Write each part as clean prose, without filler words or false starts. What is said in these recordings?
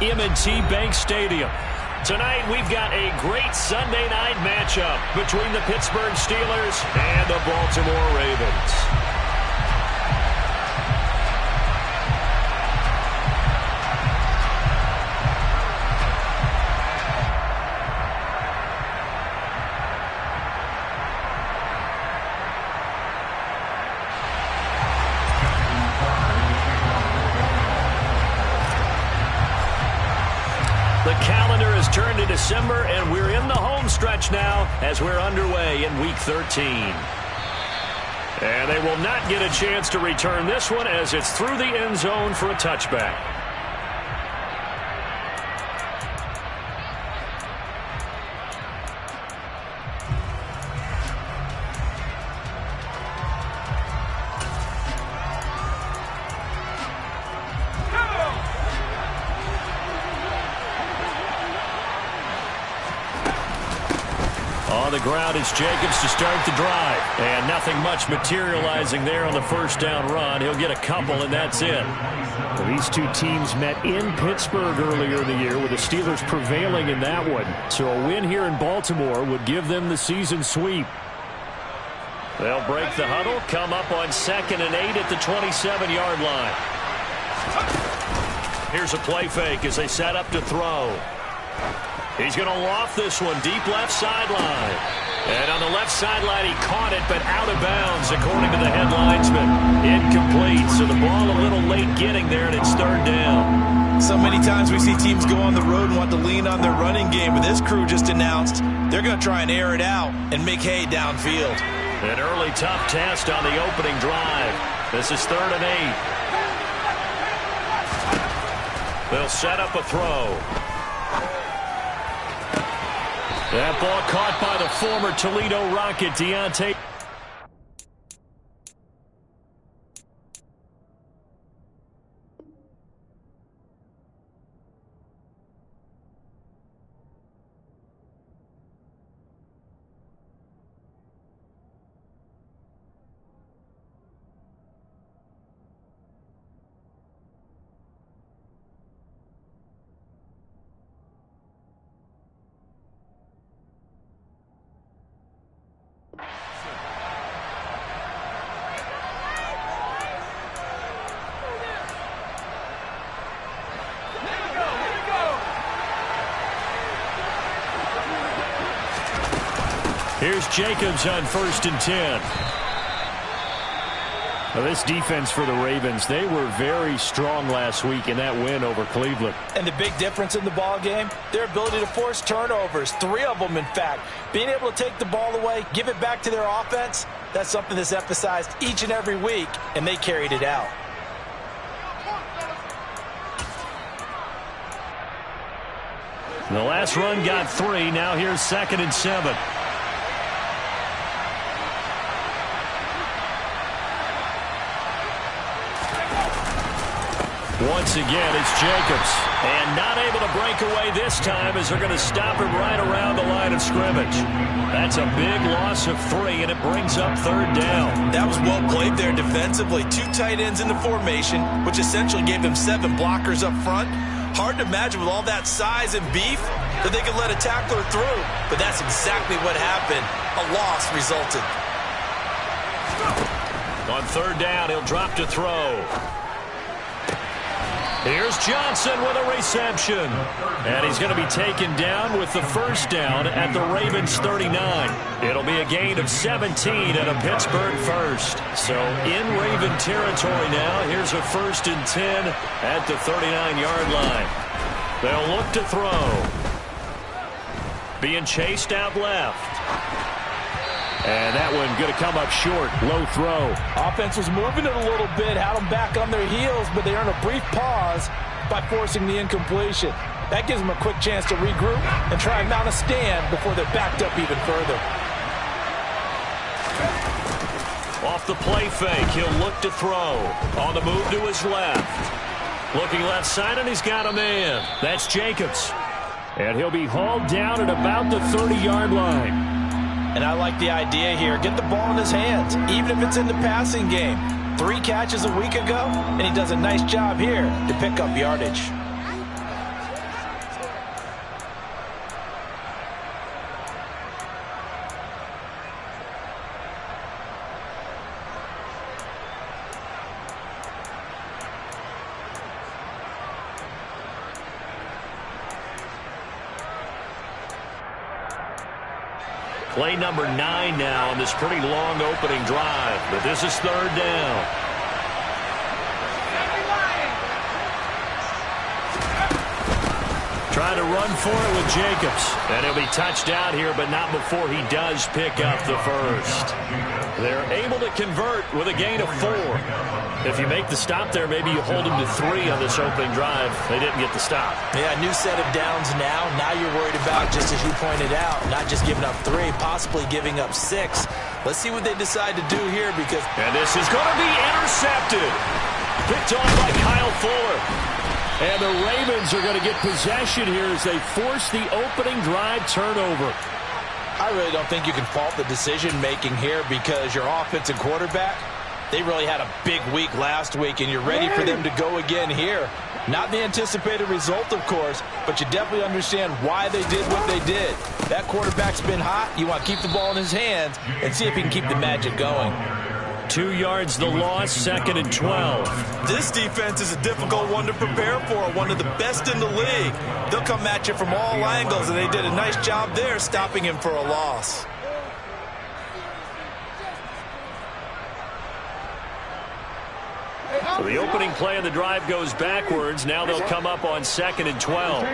M&T Bank Stadium. Tonight we've got a great Sunday night matchup between the Pittsburgh Steelers and the Baltimore Ravens. The calendar has turned to December, and we're in the home stretch now as we're underway in Week 13. And they will not get a chance to return this one as it's through the end zone for a touchback. On the ground, it's Jacobs to start the drive. And nothing much materializing there on the first down run. He'll get a couple, and that's it. Well, these two teams met in Pittsburgh earlier in the year, with the Steelers prevailing in that one. So a win here in Baltimore would give them the season sweep. They'll break the huddle, come up on 2nd and 8 at the 27-yard line. Here's a play fake as they set up to throw. He's going to loft this one deep left sideline. And on the left sideline, he caught it, but out of bounds, according to the head linesman. Incomplete, so the ball a little late getting there, and it's 3rd down. So many times we see teams go on the road and want to lean on their running game, but this crew just announced they're going to try and air it out and make hay downfield. An early tough test on the opening drive. This is 3rd and 8. They'll set up a throw. That ball caught by the former Toledo Rocket, Deontay. Here's Jacobs on 1st and 10. Now, this defense for the Ravens, they were very strong last week in that win over Cleveland. And the big difference in the ball game, their ability to force turnovers, 3 of them in fact. Being able to take the ball away, give it back to their offense, that's something that's emphasized each and every week, and they carried it out. The last run got 3. Now here's 2nd and 7. Once again, it's Jacobs. And not able to break away this time as they're going to stop him right around the line of scrimmage. That's a big loss of 3, and it brings up 3rd down. That was well played there defensively. 2 tight ends in the formation, which essentially gave them 7 blockers up front. Hard to imagine with all that size and beef that they could let a tackler through. But that's exactly what happened. A loss resulted. On 3rd down, he'll drop to throw. Here's Johnson with a reception. And he's going to be taken down with the 1st down at the Ravens 39. It'll be a gain of 17 and a Pittsburgh 1st. So in Raven territory now, here's a 1st and 10 at the 39-yard line. They'll look to throw. Being chased out left. And that one going to come up short. Low throw. Offense was moving it a little bit, had them back on their heels, but they earned a brief pause by forcing the incompletion. That gives them a quick chance to regroup and try and mount a stand before they're backed up even further. Off the play fake, he'll look to throw. On the move to his left. Looking left side, and he's got a man. That's Jacobs. And he'll be hauled down at about the 30-yard line. And I like the idea here. Get the ball in his hands, even if it's in the passing game. 3 catches a week ago, and he does a nice job here to pick up yardage. Play number 9 now on this pretty long opening drive. But this is third down. Trying to run for it with Jacobs. And he'll be touched out here, but not before he does pick up the first. They're able to convert with a gain of 4. If you make the stop there, maybe you hold them to 3 on this opening drive. They didn't get the stop. Yeah, new set of downs now. Now you're worried about, just as you pointed out, not just giving up 3, possibly giving up 6. Let's see what they decide to do here because... And this is going to be intercepted. Picked off by Kyle Fuller. And the Ravens are going to get possession here as they force the opening drive turnover. I really don't think you can fault the decision-making here because your offensive quarterback, they really had a big week last week, and you're ready for them to go again here. Not the anticipated result, of course, but you definitely understand why they did what they did. That quarterback's been hot. You want to keep the ball in his hands and see if he can keep the magic going. 2 yards the loss, 2nd and 12. This defense is a difficult one to prepare for, one of the best in the league. They'll come at you from all angles, and they did a nice job there stopping him for a loss. So the opening play of the drive goes backwards. Now they'll come up on 2nd and 12.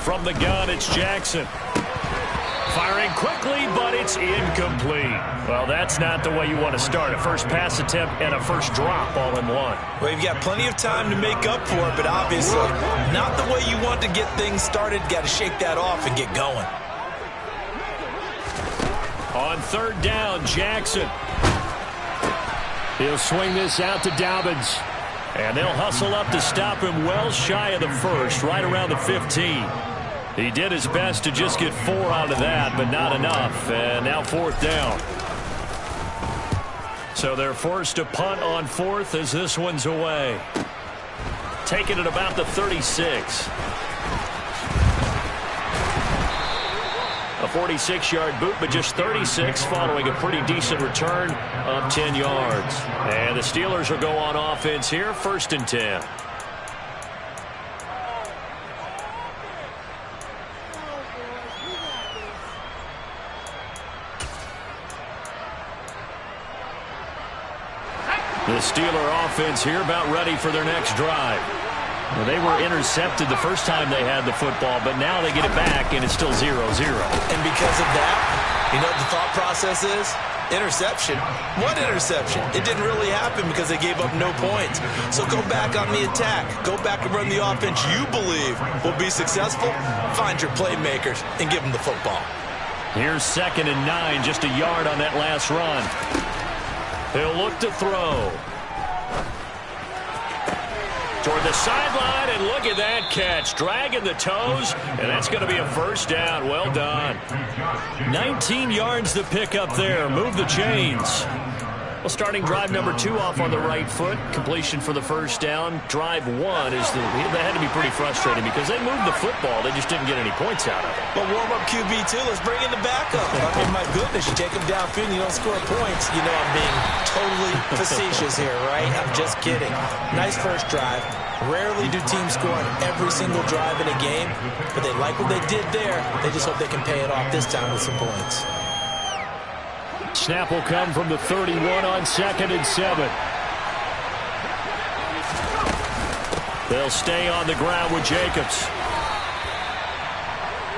From the gun, it's Jackson. Firing quickly, but it's incomplete. Well, that's not the way you want to start. A first pass attempt and a first drop all in one. Well, you've got plenty of time to make up for it, but obviously not the way you want to get things started. Got to shake that off and get going. On 3rd down, Jackson. He'll swing this out to Dobbins. And they'll hustle up to stop him well shy of the first, right around the 15. He did his best to just get 4 out of that, but not enough. And now 4th down. So they're forced to punt on 4th as this one's away. Taking it about the 36. A 46-yard boot, but just 36 following a pretty decent return of 10 yards. And the Steelers will go on offense here, 1st and 10. The Steeler offense here about ready for their next drive. Well, they were intercepted the first time they had the football, but now they get it back, and it's still 0-0. And because of that, you know what the thought process is? Interception. What interception? It didn't really happen because they gave up no points. So go back on the attack. Go back and run the offense you believe will be successful. Find your playmakers and give them the football. Here's 2nd and 9, just a yard on that last run. He'll look to throw. Toward the sideline, and look at that catch. Dragging the toes, and that's going to be a first down. Well done. 19 yards to pick up there. Move the chains. Well, starting drive number 2 off on the right foot. Completion for the first down. Drive 1 is that had to be pretty frustrating because they moved the football. They just didn't get any points out of it. But warm-up QB2, let's bring in the backup. I mean, my goodness, you take him downfield and you don't score points. You know I'm being totally facetious here, right? I'm just kidding. Nice first drive. Rarely do teams score on every single drive in a game, but they like what they did there. They just hope they can pay it off this time with some points. Snap will come from the 31 on 2nd and 7. They'll stay on the ground with Jacobs.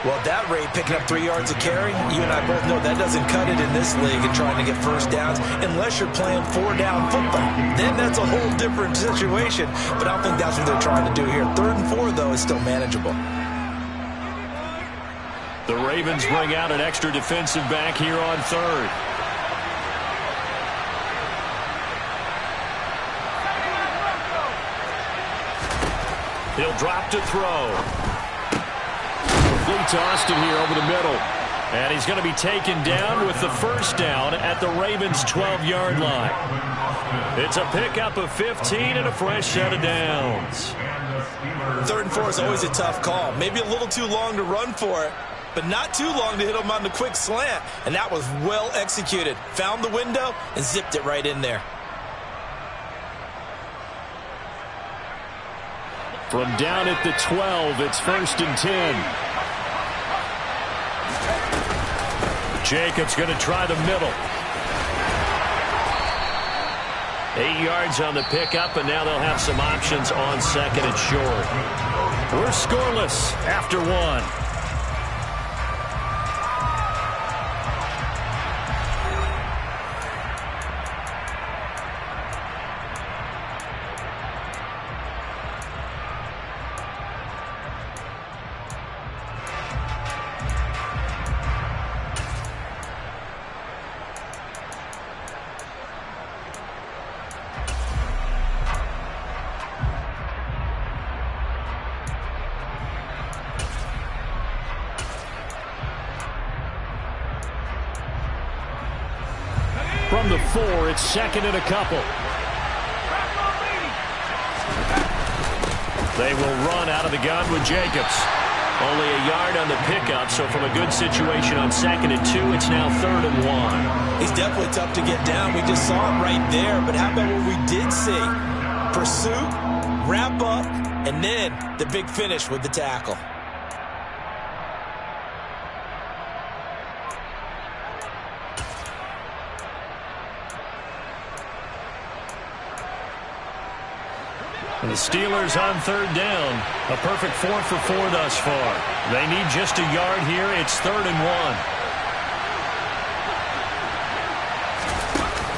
Well, at that rate, picking up 3 yards a carry, you and I both know that doesn't cut it in this league and trying to get first downs unless you're playing 4-down football. Then that's a whole different situation, but I don't think that's what they're trying to do here. 3rd and 4, though, is still manageable. The Ravens bring out an extra defensive back here on 3rd. He'll drop to throw. Lee tossed it here over the middle. And he's going to be taken down with the first down at the Ravens' 12-yard line. It's a pickup of 15 and a fresh set of downs. 3rd and 4 is always a tough call. Maybe a little too long to run for it, but not too long to hit him on the quick slant. And that was well executed. Found the window and zipped it right in there. From down at the 12, it's 1st and 10. Jacobs going to try the middle. 8 yards on the pickup, and now they'll have some options on 2nd and short. We're scoreless after 1. From the 4, it's 2nd and a couple. They will run out of the gun with Jacobs. Only a yard on the pickup, so from a good situation on 2nd and 2, it's now 3rd and 1. He's definitely tough to get down. We just saw it right there, but how about what we did see? Pursuit, wrap up, and then the big finish with the tackle. And the Steelers on 3rd down. A perfect 4 for 4 thus far. They need just a yard here. It's 3rd and 1.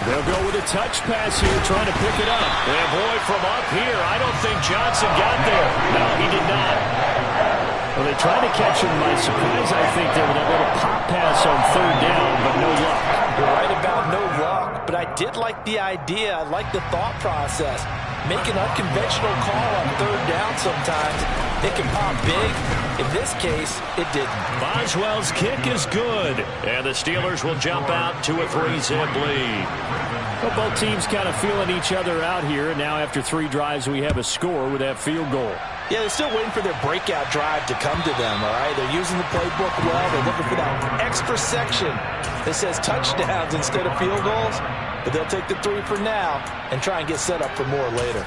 They'll go with a touch pass here, trying to pick it up. And boy, from up here, I don't think Johnson got there. No, he did not. Well, they tried to catch him by surprise, I think, there with that little pop pass on 3rd down, but no luck. You're right about no luck, but I did like the idea. I like the thought process. Make an unconventional call on 3rd down sometimes. It can pop big. In this case, it didn't. Boswell's kick is good. And the Steelers will jump out to a 3-zip lead. Well, both teams kind of feeling each other out here. And now after 3 drives, we have a score with that field goal. Yeah, they're still waiting for their breakout drive to come to them, all right? They're using the playbook well. They're looking for that extra section that says touchdowns instead of field goals. But they'll take the 3 for now and try and get set up for more later.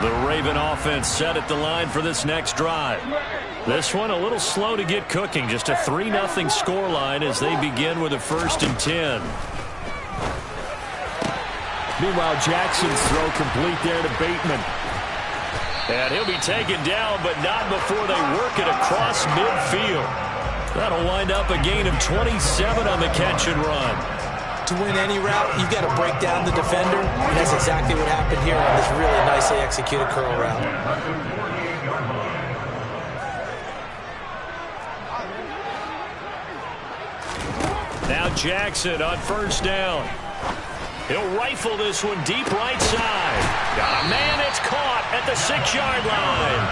The Raven offense set at the line for this next drive. This one a little slow to get cooking. Just a 3-0 scoreline as they begin with a 1st and 10. Meanwhile, Jackson's throw complete there to Bateman. And he'll be taken down, but not before they work it across midfield. That'll wind up a gain of 27 on the catch and run. To win any route, you've got to break down the defender, and that's exactly what happened here on this really nicely executed curl route. Now Jackson on 1st down. He'll rifle this one deep right side. Got a man, it's caught at the 6-yard line.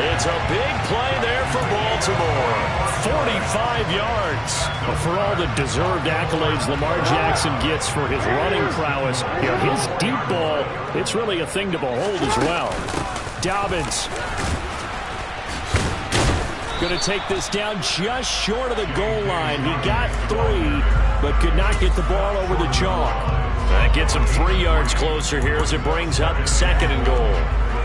It's a big play there for Baltimore. 45 yards. But for all the deserved accolades Lamar Jackson gets for his running prowess, his deep ball, it's really a thing to behold as well. Dobbins going to take this down just short of the goal line. He got 3, but could not get the ball over the chalk. That gets him 3 yards closer here as it brings up 2nd and goal.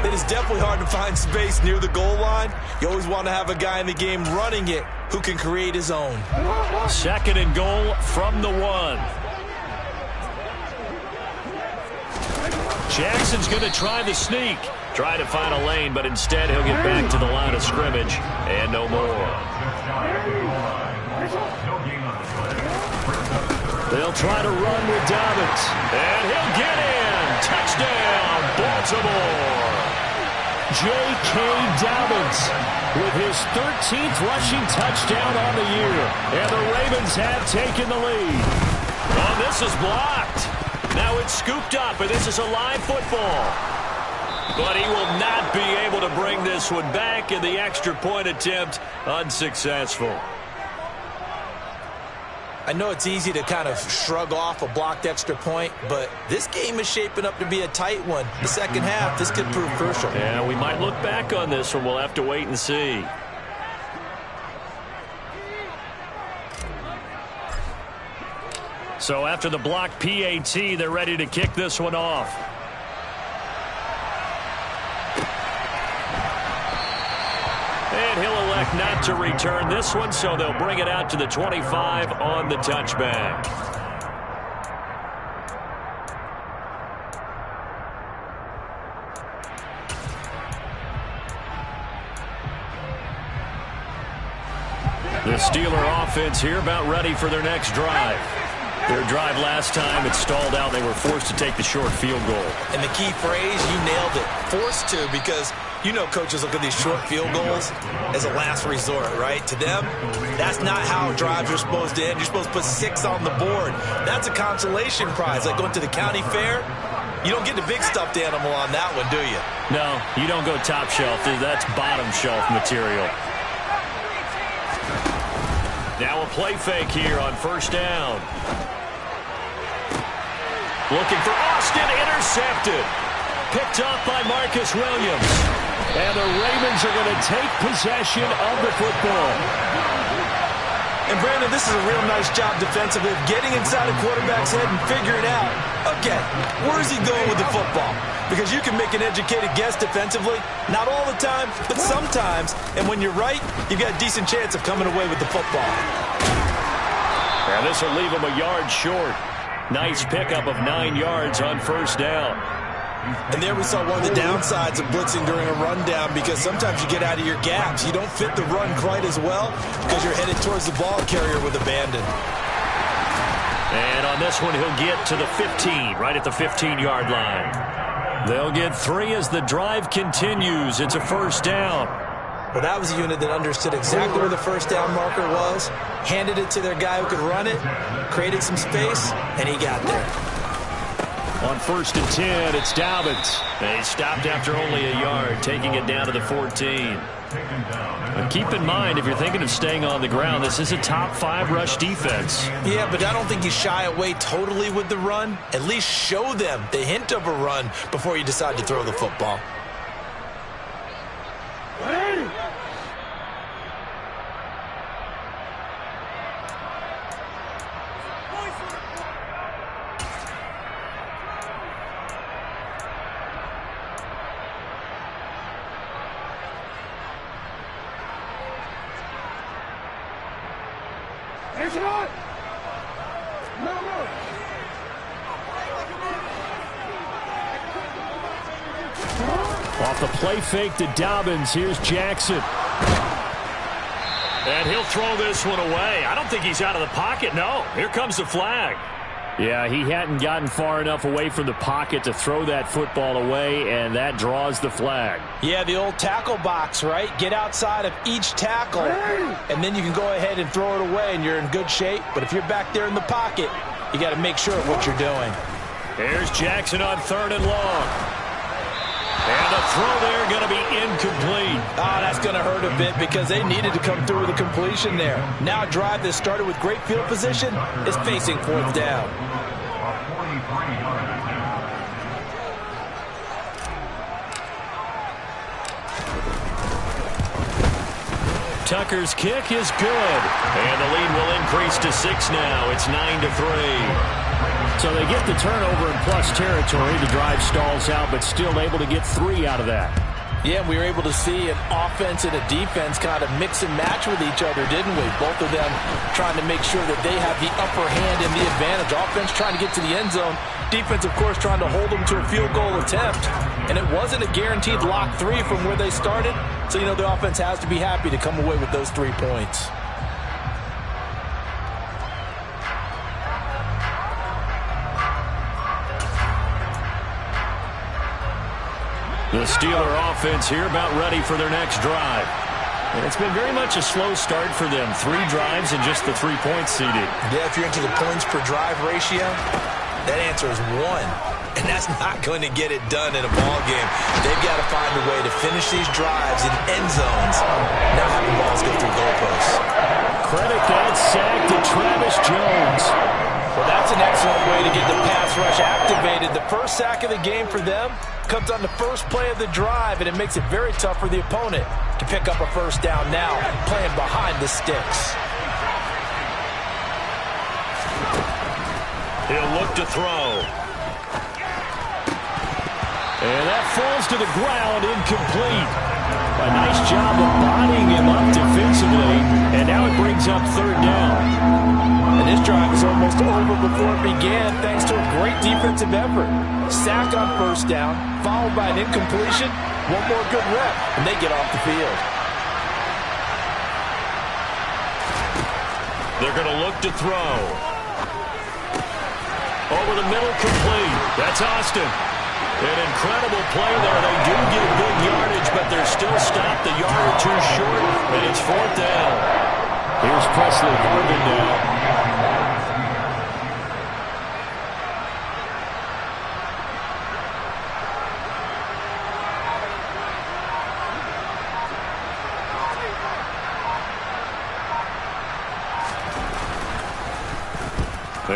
It is definitely hard to find space near the goal line. You always want to have a guy in the game running it who can create his own. 2nd and goal from the 1. Jackson's going to try the sneak. Try to find a lane, but instead he'll get back to the line of scrimmage and no more. They'll try to run with Dobbins. And he'll get in. Touchdown, Baltimore. J.K. Dobbins with his 13th rushing touchdown on the year. And the Ravens have taken the lead. Oh, this is blocked. Now it's scooped up, and this is a live football. But he will not be able to bring this one back, and the extra point attempt unsuccessful. I know it's easy to kind of shrug off a blocked extra point, but this game is shaping up to be a tight one. The second half, this could prove crucial. Yeah, we might look back on this one. We'll have to wait and see. So after the block PAT, they're ready to kick this one off. And he'll elect not to return this one, so they'll bring it out to the 25 on the touchback. The Steeler offense here about ready for their next drive. Their drive last time, it stalled out. They were forced to take the short field goal. And the key phrase, you nailed it. Forced to, because you know coaches look at these short field goals as a last resort, right? To them, that's not how drives are supposed to end. You're supposed to put 6 on the board. That's a consolation prize. Like going to the county fair, you don't get the big stuffed animal on that one, do you? No, you don't go top shelf. That's bottom shelf material. Now a play fake here on first down. Looking for Austin, intercepted. Picked up by Marcus Williams. And the Ravens are going to take possession of the football. And Brandon, this is a real nice job defensively of getting inside a quarterback's head and figuring out, okay, where is he going with the football? Because you can make an educated guess defensively, not all the time, but sometimes. And when you're right, you've got a decent chance of coming away with the football. And this will leave him a yard short. Nice pickup of 9 yards on first down. And there we saw one of the downsides of blitzing during a rundown, because sometimes you get out of your gaps. You don't fit the run quite as well because you're headed towards the ball carrier with abandon. And on this one, he'll get to the 15, right at the 15-yard line. They'll get 3 as the drive continues. It's a first down. Well, that was a unit that understood exactly where the first down marker was, handed it to their guy who could run it, created some space, and he got there. On 1st and 10, it's Dobbins. They stopped after only a yard, taking it down to the 14. But keep in mind, if you're thinking of staying on the ground, this is a top 5 rush defense. Yeah, but I don't think you shy away totally with the run. At least show them the hint of a run before you decide to throw the football. Off the play fake to Dobbins, here's Jackson. And he'll throw this one away. I don't think he's out of the pocket. No, here comes the flag. Yeah, he hadn't gotten far enough away from the pocket to throw that football away, and that draws the flag. Yeah, the old tackle box, right? Get outside of each tackle, and then you can go ahead and throw it away, and you're in good shape. But if you're back there in the pocket, you got to make sure of what you're doing. Here's Jackson on 3rd and long. And the throw there going to be incomplete. Oh, that's going to hurt a bit because they needed to come through with a completion there. Now a drive that started with great field position is facing 4th down. Tucker's kick is good. And the lead will increase to 6 now. It's 9-3. So they get the turnover in plus territory. The drive stalls out, but still able to get 3 out of that. Yeah, we were able to see an offense and a defense kind of mix and match with each other, didn't we? Both of them trying to make sure that they have the upper hand and the advantage. Offense trying to get to the end zone. Defense, of course, trying to hold them to a field goal attempt. And it wasn't a guaranteed lock 3 from where they started. So, you know, the offense has to be happy to come away with those 3 points. The Steeler offense here about ready for their next drive. And it's been very much a slow start for them. 3 drives and just the 3 points CD. Yeah, if you're into the points per drive ratio, that answer is 1. And that's not going to get it done in a ball game. They've got to find a way to finish these drives in end zones, not having balls go through goalposts. Credit that sack to Travis Jones. Well, that's an excellent way to get the pass rush activated. The first sack of the game for them comes on the first play of the drive, and it makes it very tough for the opponent to pick up a first down now, playing behind the sticks. He'll look to throw. And that falls to the ground, incomplete. A nice job of bodying him up defensively, and now it brings up third down. And this drive is almost over before it began, thanks to a great defensive effort. Sack on first down, followed by an incompletion. One more good rep, and they get off the field. They're going to look to throw. Over the middle, complete. That's Austin. An incredible play there. They do get big yardage, but they're still stopped a yard or two short, and it's fourth down. Here's Presley Harvin now.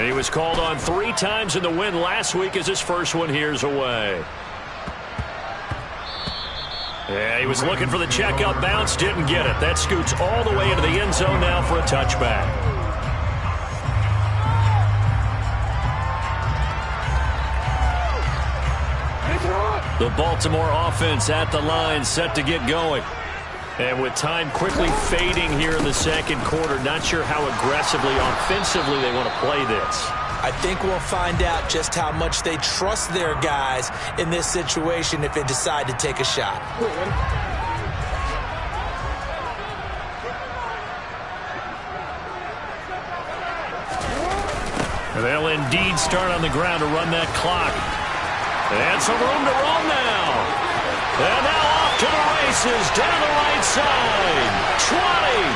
He was called on 3 times in the win last week as his first one here's away. Yeah, he was looking for the check-up bounce, didn't get it. That scoots all the way into the end zone now for a touchback. The Baltimore offense at the line, set to get going. And with time quickly fading here in the second quarter, not sure how aggressively, offensively they want to play this. I think we'll find out just how much they trust their guys in this situation if they decide to take a shot. They'll indeed start on the ground to run that clock. And some room to roam now. And now off to the races, down the right side. 20.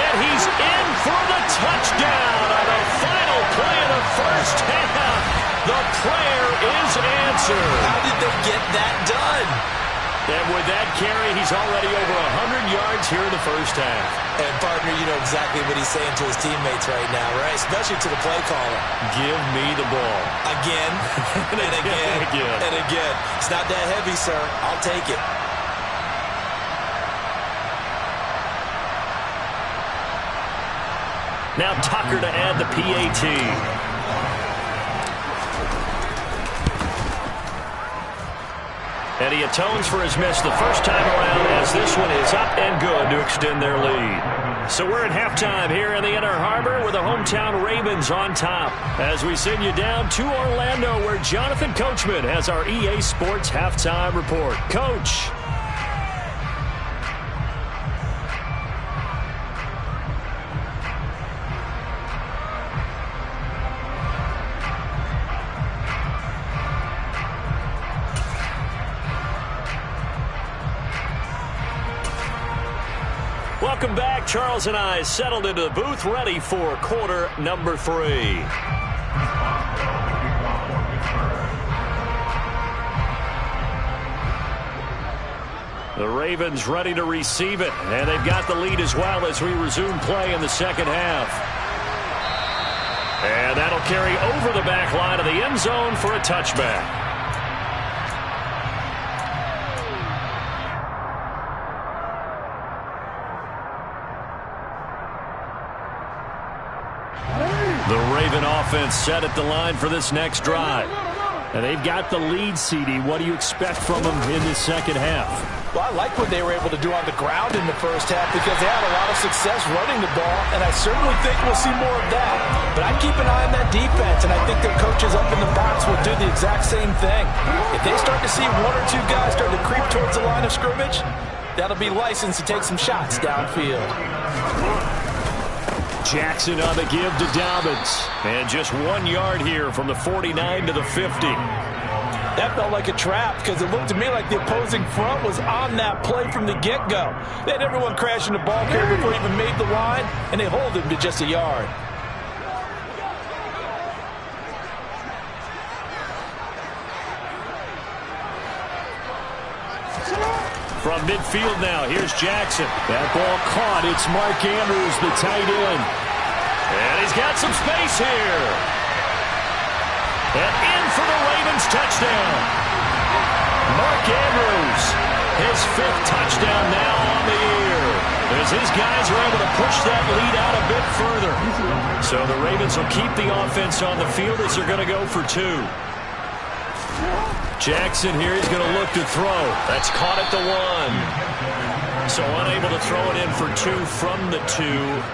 And he's in for the touchdown on the final play of the first half. The prayer is answered. How did they get that done? And with that carry, he's already over 100 yards here in the first half. And, partner, you know exactly what he's saying to his teammates right now, right? Especially to the play caller. Give me the ball. Again, and again, and again. It's not that heavy, sir. I'll take it. Now Tucker to add the PAT. And he atones for his miss the first time around as this one is up and good to extend their lead. So we're at halftime here in the Inner Harbor with the hometown Ravens on top as we send you down to Orlando where Jonathan Coachman has our EA Sports halftime report. Coach. Welcome back. Charles and I settled into the booth ready for quarter number 3. The Ravens ready to receive it, and they've got the lead as well as we resume play in the second half. And that'll carry over the back line of the end zone for a touchback. The Raven offense set at the line for this next drive. And they've got the lead, CD. What do you expect from them in the second half? Well, I like what they were able to do on the ground in the first half because they had a lot of success running the ball, and I certainly think we'll see more of that. But I keep an eye on that defense, and I think their coaches up in the box will do the exact same thing. If they start to see 1 or 2 guys start to creep towards the line of scrimmage, that'll be licensed to take some shots downfield. Jackson on the give to Dobbins. And just 1 yard here from the 49 to the 50. That felt like a trap because it looked to me like the opposing front was on that play from the get-go. They had everyone crashing the ball carrier before he even made the line, and they hold him to just a yard. From midfield now, here's Jackson. That ball caught. It's Mark Andrews, the tight end. And he's got some space here. And in for the Ravens touchdown. Mark Andrews, his 5th touchdown now on the year. As as his guys are able to push that lead out a bit further. So the Ravens will keep the offense on the field as they're going to go for 2. Jackson here, he's going to look to throw. That's caught at the 1. So unable to throw it in for 2 from the 2.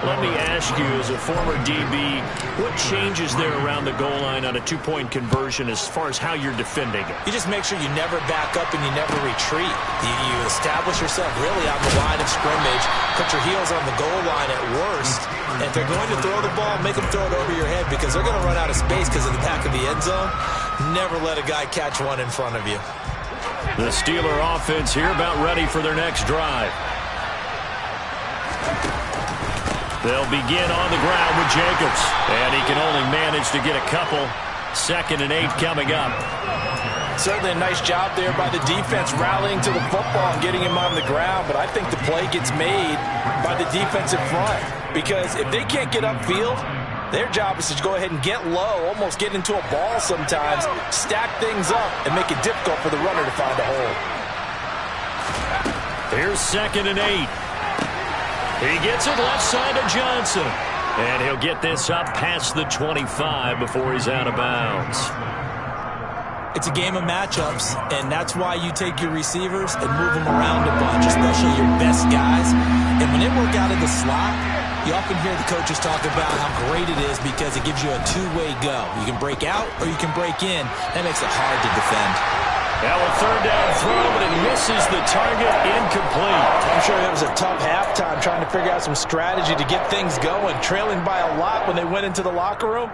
Let me ask you, as a former DB, what changes there around the goal line on a 2-point conversion as far as how you're defending it? You just make sure you never back up and you never retreat. You establish yourself really on the line of scrimmage, put your heels on the goal line at worst, and if they're going to throw the ball, make them throw it over your head because they're going to run out of space because of the back of the end zone. Never let a guy catch one in front of you. The Steeler offense here about ready for their next drive. They'll begin on the ground with Jacobs, and he can only manage to get a couple. 2nd and 8 coming up. Certainly a nice job there by the defense rallying to the football and getting him on the ground, but I think the play gets made by the defensive front because if they can't get upfield, their job is to go ahead and get low, almost get into a ball sometimes, stack things up, and make it difficult for the runner to find a hole. Here's 2nd and 8. He gets it left side to Johnson. And he'll get this up past the 25 before he's out of bounds. It's a game of matchups, and that's why you take your receivers and move them around a bunch, especially your best guys. And when they work out in the slot, you often hear the coaches talk about how great it is because it gives you a two-way go. You can break out or you can break in. That makes it hard to defend. Now a 3rd down throw, but it misses the target, incomplete. I'm sure that was a tough halftime trying to figure out some strategy to get things going, trailing by a lot when they went into the locker room.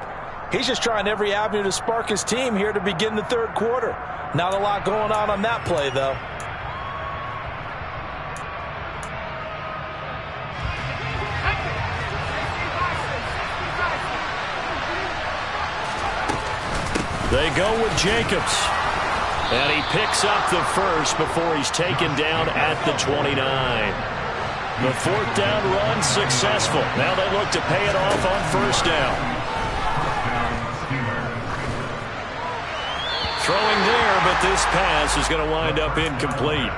He's just trying every avenue to spark his team here to begin the 3rd quarter. Not a lot going on that play, though. They go with Jacobs. And he picks up the first before he's taken down at the 29. The 4th down run successful. Now they look to pay it off on 1st down. Throwing there, but this pass is going to wind up incomplete.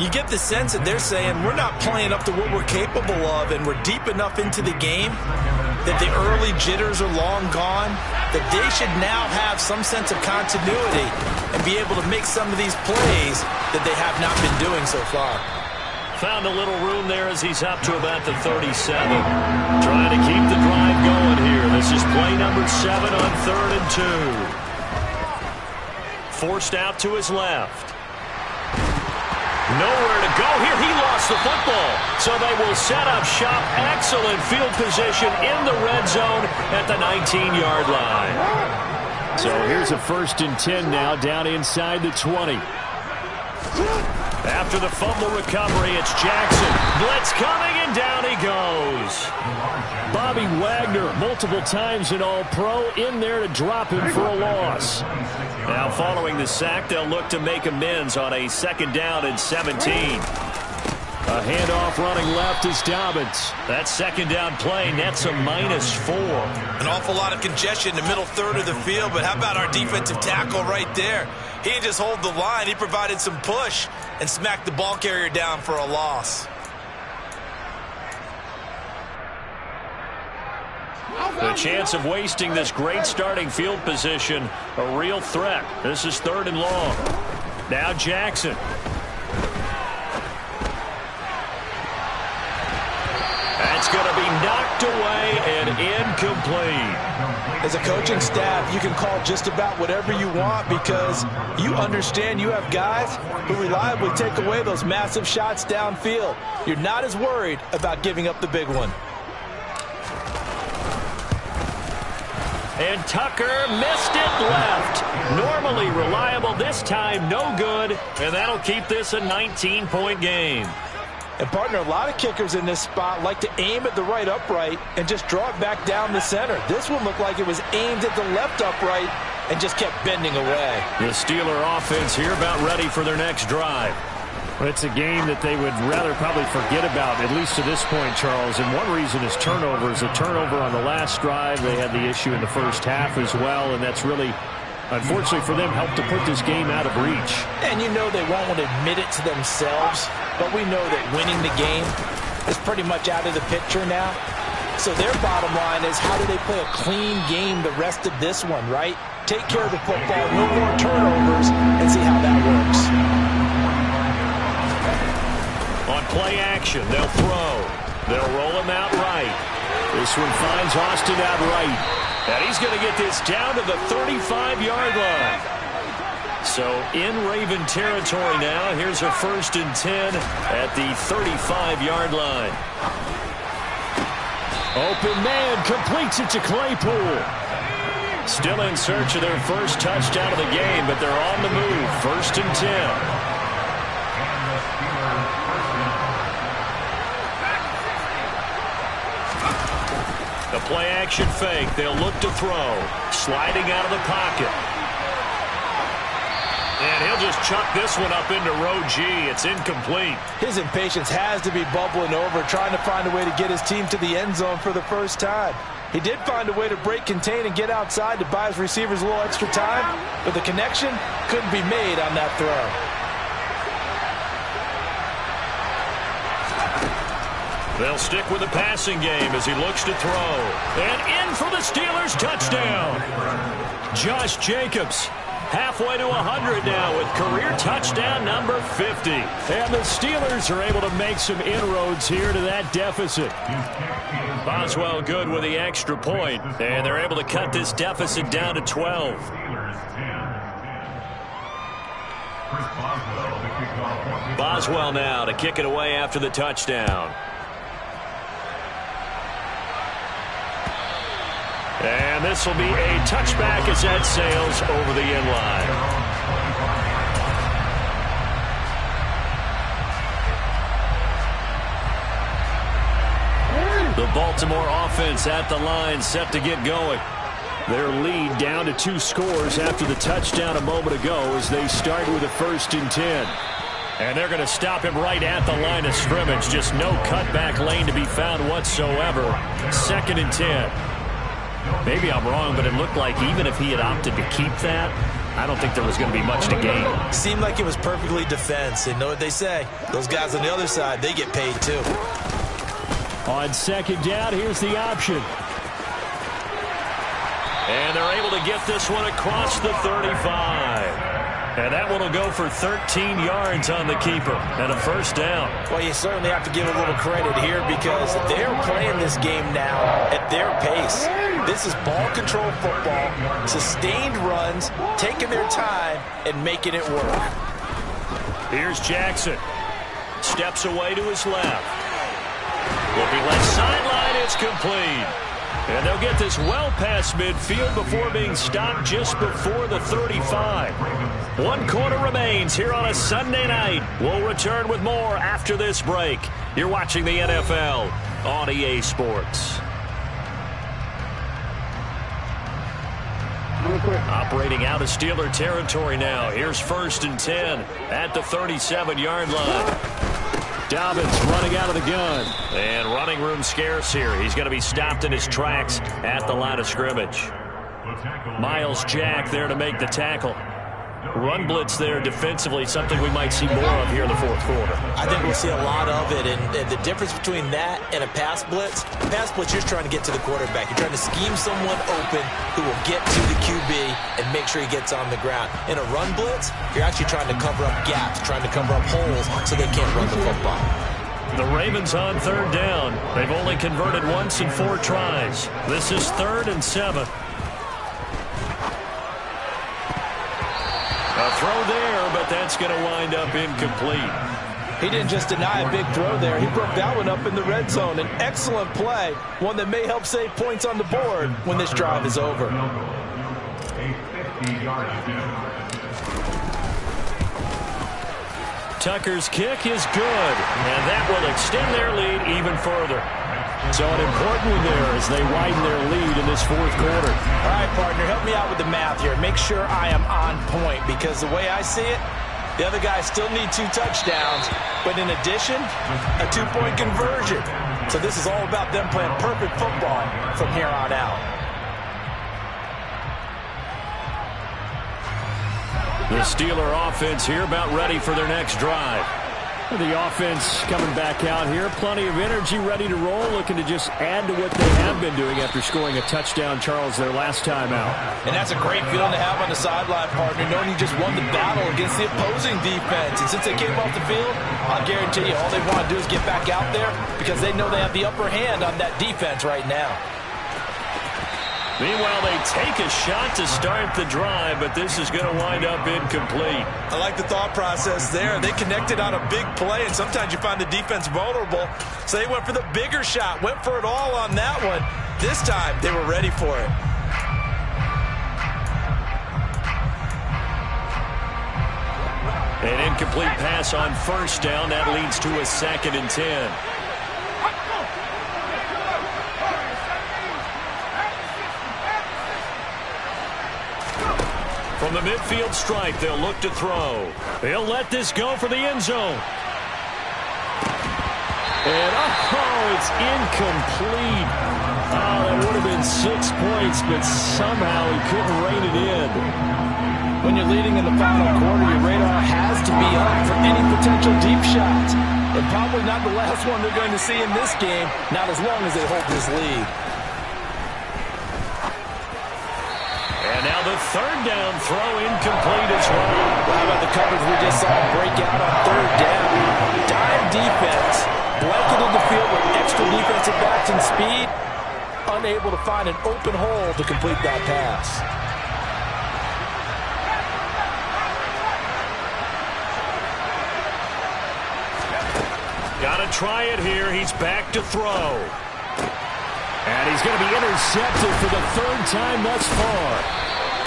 You get the sense that they're saying we're not playing up to what we're capable of, and we're deep enough into the game that the early jitters are long gone, that they should now have some sense of continuity and be able to make some of these plays that they have not been doing so far. Found a little room there as he's up to about the 37. Trying to keep the drive going here. This is play number 7 on 3rd and 2. Forced out to his left. Nowhere to go here. He lost the football. So they will set up shop. Excellent field position in the red zone at the 19-yard line. So here's a 1st and 10 now down inside the 20. After the fumble recovery, it's Jackson. Blitz coming, and down he goes. Bobby Wagner, multiple times an All-Pro, in there to drop him for a loss. Now following the sack, they'll look to make amends on a 2nd down and 17. A handoff running left is Dobbins. That 2nd down play nets a -4. An awful lot of congestion in the middle 3rd of the field, but how about our defensive tackle right there? He didn't just hold the line. He provided some push and smacked the ball carrier down for a loss. The chance of wasting this great starting field position, a real threat. This is 3rd and long. Now Jackson. That's going to be knocked away and incomplete. As a coaching staff, you can call just about whatever you want because you understand you have guys who reliably take away those massive shots downfield. You're not as worried about giving up the big one. And Tucker missed it left. Normally reliable, this time no good, and that'll keep this a 19-point game. And, partner, a lot of kickers in this spot like to aim at the right upright and just draw it back down the center. This one looked like it was aimed at the left upright and just kept bending away. The Steeler offense here about ready for their next drive. Well, it's a game that they would rather probably forget about, at least to this point, Charles. And one reason is turnovers. A turnover on the last drive. They had the issue in the first half as well, and that's really, unfortunately for them, helped to put this game out of reach. And you know they won't want to admit it to themselves, but we know that winning the game is pretty much out of the picture now. So their bottom line is, how do they play a clean game the rest of this one, right? Take care of the football, no more turnovers, and see how that works. On play action, they'll throw. They'll roll him out right. This one finds Austin out right. And he's going to get this down to the 35-yard line. So in Raven territory now. Here's a 1st and 10 at the 35-yard line. Open man completes it to Claypool. Still in search of their first touchdown of the game, but they're on the move. 1st and 10. The play-action fake. They'll look to throw. Sliding out of the pocket. And he'll just chuck this one up into row G. It's incomplete. His impatience has to be bubbling over, trying to find a way to get his team to the end zone for the first time. He did find a way to break contain and get outside to buy his receivers a little extra time, but the connection couldn't be made on that throw. They'll stick with the passing game as he looks to throw. And in for the Steelers' touchdown. Josh Jacobs, halfway to 100 now with career touchdown number 50. And the Steelers are able to make some inroads here to that deficit. Boswell good with the extra point, and they're able to cut this deficit down to 12. Boswell now to kick it away after the touchdown. And this will be a touchback as that sails over the end line. The Baltimore offense at the line, set to get going. Their lead down to 2 scores after the touchdown a moment ago as they start with a 1st and 10. And they're going to stop him right at the line of scrimmage. Just no cutback lane to be found whatsoever. 2nd and 10. Maybe I'm wrong, but it looked like even if he had opted to keep that, I don't think there was going to be much to gain. Seemed like it was perfectly defense. And know what they say? Those guys on the other side, they get paid too. On 2nd down, here's the option. And they're able to get this one across the 35. And that one will go for 13 yards on the keeper and a 1st down. Well, you certainly have to give a little credit here because they're playing this game now at their pace. This is ball control football, sustained runs, taking their time and making it work. Here's Jackson. Steps away to his left. Looking left sideline, it's complete. And they'll get this well past midfield before being stopped just before the 35. 1 quarter remains here on a Sunday night. We'll return with more after this break. You're watching the NFL on EA Sports. Operating out of Steeler territory now. Here's 1st and 10 at the 37-yard line. Dobbins running out of the gun. And running room scarce here. He's going to be stopped in his tracks at the line of scrimmage. Miles Jack there to make the tackle. Run blitz there defensively, something we might see more of here in the 4th quarter. I think we'll see a lot of it, and the difference between that and a pass blitz, you're just trying to get to the quarterback. You're trying to scheme someone open who will get to the QB and make sure he gets on the ground. In a run blitz, you're actually trying to cover up gaps, trying to cover up holes so they can't run the football. The Ravens on 3rd down. They've only converted once in 4 tries. This is 3rd and 7. A throw there, but that's going to wind up incomplete. He didn't just deny a big throw there. He broke that one up in the red zone. An excellent play, one that may help save points on the board when this drive is over. Tucker's kick is good, and that will extend their lead even further. So an important one there as they widen their lead in this 4th quarter. All right, partner, help me out with the math here. Make sure I am on point because the way I see it, the other guys still need 2 touchdowns, but in addition, a 2-point conversion. So this is all about them playing perfect football from here on out. The Steeler offense here about ready for their next drive. The offense coming back out here. Plenty of energy, ready to roll, looking to just add to what they have been doing after scoring a touchdown, Charles, their last time out. And that's a great feeling to have on the sideline, partner, knowing you just won the battle against the opposing defense. And since they came off the field, I'll guarantee you all they want to do is get back out there because they know they have the upper hand on that defense right now. Meanwhile, they take a shot to start the drive, but this is going to wind up incomplete. I like the thought process there. They connected on a big play, and sometimes you find the defense vulnerable. So they went for the bigger shot, went for it all on that one. This time, they were ready for it. An incomplete pass on first down. That leads to a 2nd and 10. From the midfield stripe, they'll look to throw. They'll let this go for the end zone. And, it's incomplete. Oh, that would have been 6 points, but somehow he couldn't rein it in. When you're leading in the final quarter, your radar has to be up for any potential deep shots. And probably not the last one they're going to see in this game, not as long as they hold this lead. And now the 3rd down throw incomplete as well. How about the coverage we just saw break out on 3rd down? Dime defense, blanketed the field with extra defensive backs and speed, unable to find an open hole to complete that pass. Got to try it here. He's back to throw. And he's going to be intercepted for the 3rd time thus far.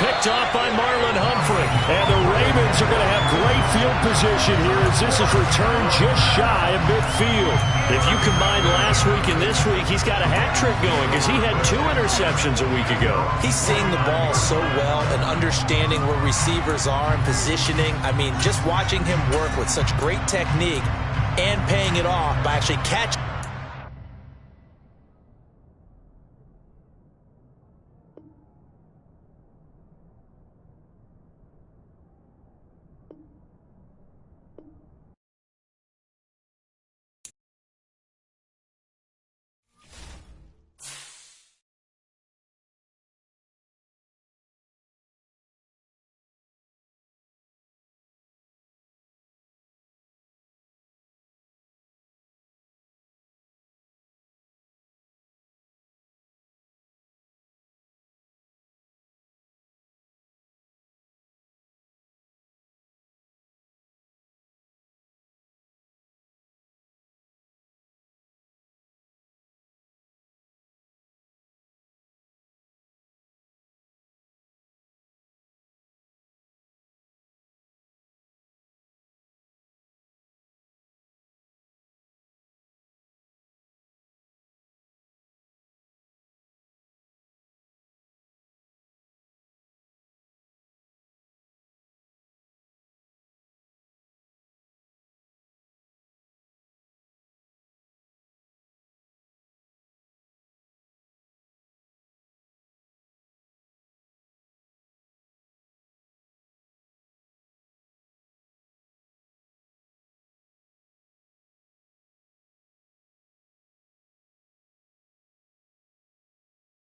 Picked off by Marlon Humphrey. And the Ravens are going to have great field position here as this is returned just shy of midfield. If you combine last week and this week, he's got a hat trick going because he had 2 interceptions a week ago. He's seeing the ball so well and understanding where receivers are and positioning. I mean, just watching him work with such great technique and paying it off by actually catching